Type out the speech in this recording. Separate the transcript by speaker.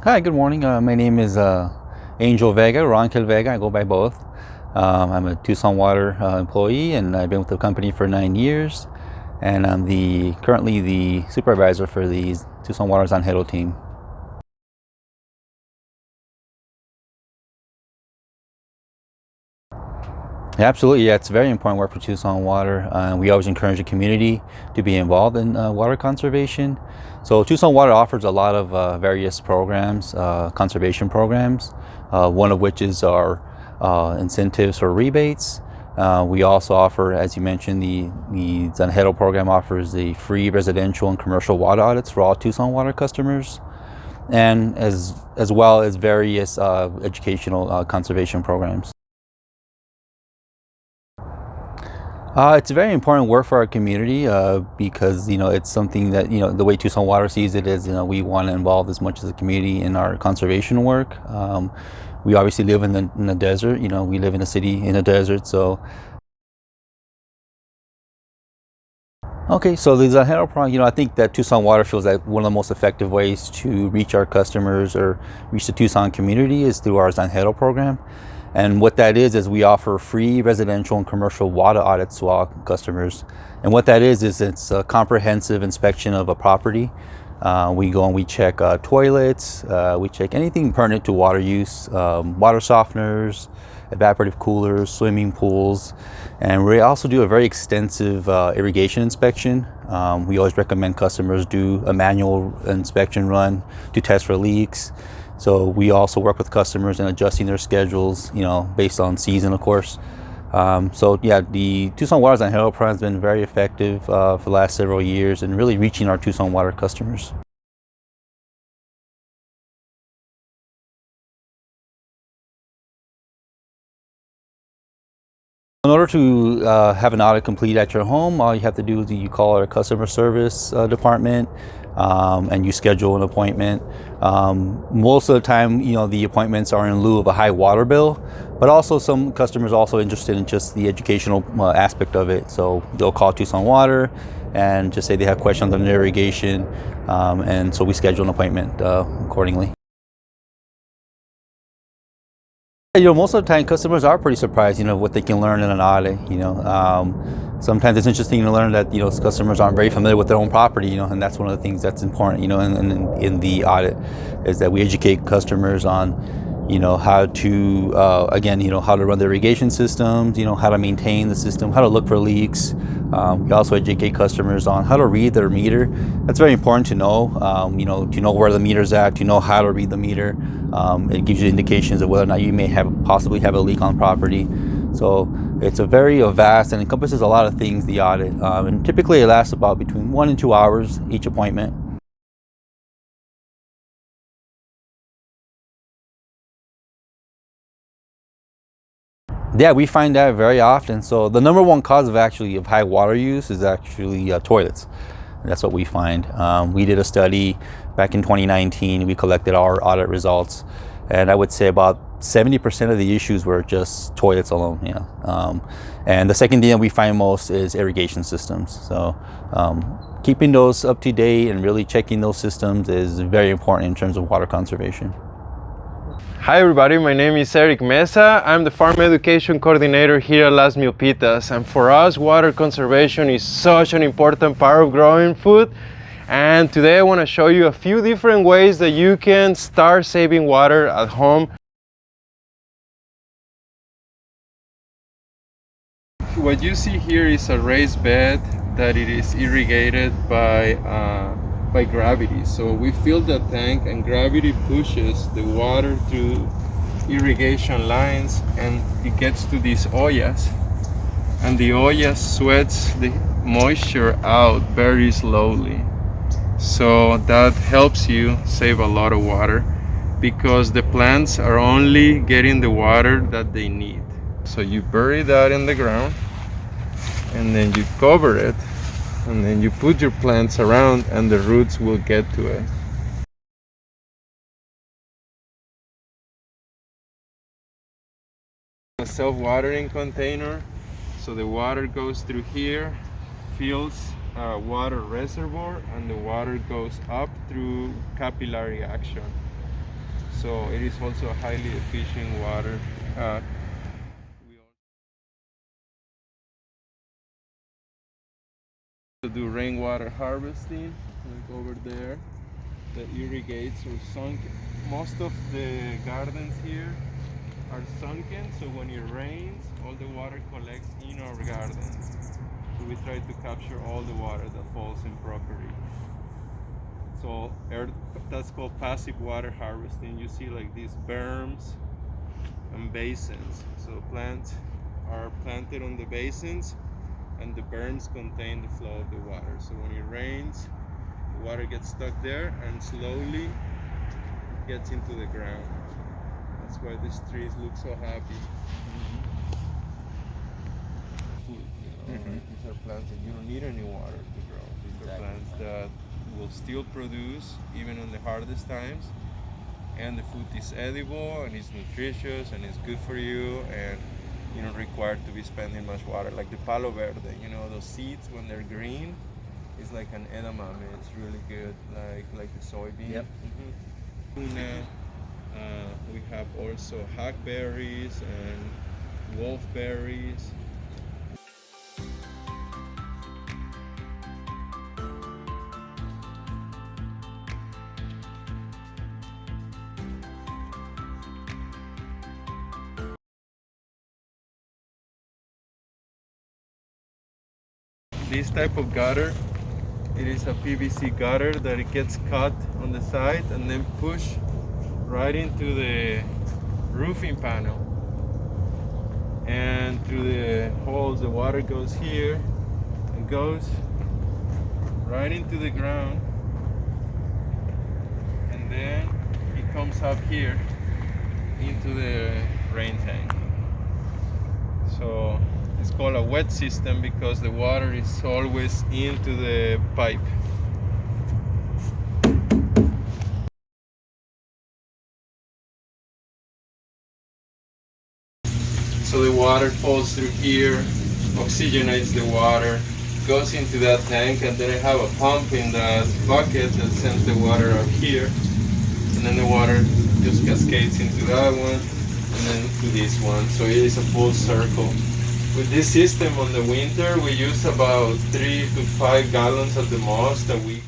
Speaker 1: Hi, good morning. My name is Angel Vega, or Angel Vega. I go by both. I'm a Tucson Water employee, and I've been with the company for 9 years. And I'm currently the supervisor for the Tucson Water Zanjero team. Yeah, absolutely, yeah, it's very important work for Tucson Water. We always encourage the community to be involved in water conservation. So Tucson Water offers a lot of various programs, conservation programs, one of which is our incentives or rebates. We also offer, as you mentioned, the Zanjero program offers the free residential and commercial water audits for all Tucson Water customers, and as well as various educational conservation programs. It's very important work for our community because it's something that the way Tucson Water sees it is we want to involve as much as the community in our conservation work. We obviously live in the desert. We live in a city in a desert, so. Okay, so the Zanjero program, I think that Tucson Water feels that one of the most effective ways to reach our customers or reach the Tucson community is through our Zanjero program. And what that is we offer free residential and commercial water audits to all customers. And what that is it's a comprehensive inspection of a property. We go and we check toilets, we check anything pertinent to water use, water softeners, evaporative coolers, swimming pools, and we also do a very extensive irrigation inspection. We always recommend customers do a manual inspection run to test for leaks. So we also work with customers in adjusting their schedules, based on season, of course. So yeah, the Tucson Water Zanjero program has been very effective for the last several years and really reaching our Tucson Water customers. In order to have an audit complete at your home, all you have to do is you call our customer service department and you schedule an appointment. Most of the time, the appointments are in lieu of a high water bill, but also some customers are also interested in just the educational aspect of it. So they'll call Tucson Water and just say they have questions on their irrigation, and so we schedule an appointment accordingly. Most of the time customers are pretty surprised, what they can learn in an audit. Sometimes it's interesting to learn that, customers aren't very familiar with their own property, and that's one of the things that's important, in the audit, is that we educate customers on, how to, again, how to run the irrigation systems, how to maintain the system, how to look for leaks. We also educate customers on how to read their meter. That's very important to know, to know where the meter's at, to know how to read the meter. It gives you indications of whether or not you may possibly have a leak on property. So it's a very vast and encompasses a lot of things, the audit. And typically it lasts about between 1 and 2 hours each appointment. Yeah, we find that very often. So the number one cause of high water use is actually toilets. That's what we find. We did a study back in 2019. We collected our audit results, and I would say about 70% of the issues were just toilets alone. And the second thing that we find most is irrigation systems. So keeping those up to date and really checking those systems is very important in terms of water conservation.
Speaker 2: Hi everybody, my name is Eric Mesa. I'm the Farm Education Coordinator here at Las Milpitas, and for us, water conservation is such an important part of growing food. And today I want to show you a few different ways that you can start saving water at home. What you see here is a raised bed that it is irrigated by gravity. So we fill the tank and gravity pushes the water through irrigation lines and it gets to these ollas, and the olla sweats the moisture out very slowly. So that helps you save a lot of water because the plants are only getting the water that they need. So you bury that in the ground and then you cover it, and then you put your plants around and the roots will get to it. A self-watering container, so the water goes through here, fills a water reservoir, and the water goes up through capillary action. So it is also a highly efficient water. We also do rainwater harvesting, like over there, that irrigates or sunken. Most of the gardens here are sunken, so when it rains, all the water collects in our gardens. So we try to capture all the water that falls in property. So that's called passive water harvesting. You see like these berms and basins. So plants are planted on the basins, and the berms contain the flow of the water. So when it rains, the water gets stuck there and slowly gets into the ground. That's why these trees look so happy. Food, these are plants that you don't need any water to grow. These are plants that will still produce even on the hardest times, and the food is edible and it's nutritious and it's good for you, and you're not required to be spending much water. Like the palo verde, those seeds when they're green, it's like an edamame. It's really good, like the soybean.
Speaker 1: Yep.
Speaker 2: We have also hackberries and wolfberries. This type of gutter, it is a PVC gutter that it gets cut on the side and then pushed right into the roofing panel, and through the holes the water goes here and goes right into the ground, and then it comes up here into the rain tank. So it's called a wet system because the water is always into the pipe. So the water falls through here, oxygenates the water, goes into that tank, and then I have a pump in that bucket that sends the water up here, and then the water just cascades into that one and then to this one. So it is a full circle. With this system on the winter, we use about 3 to 5 gallons at the most a week.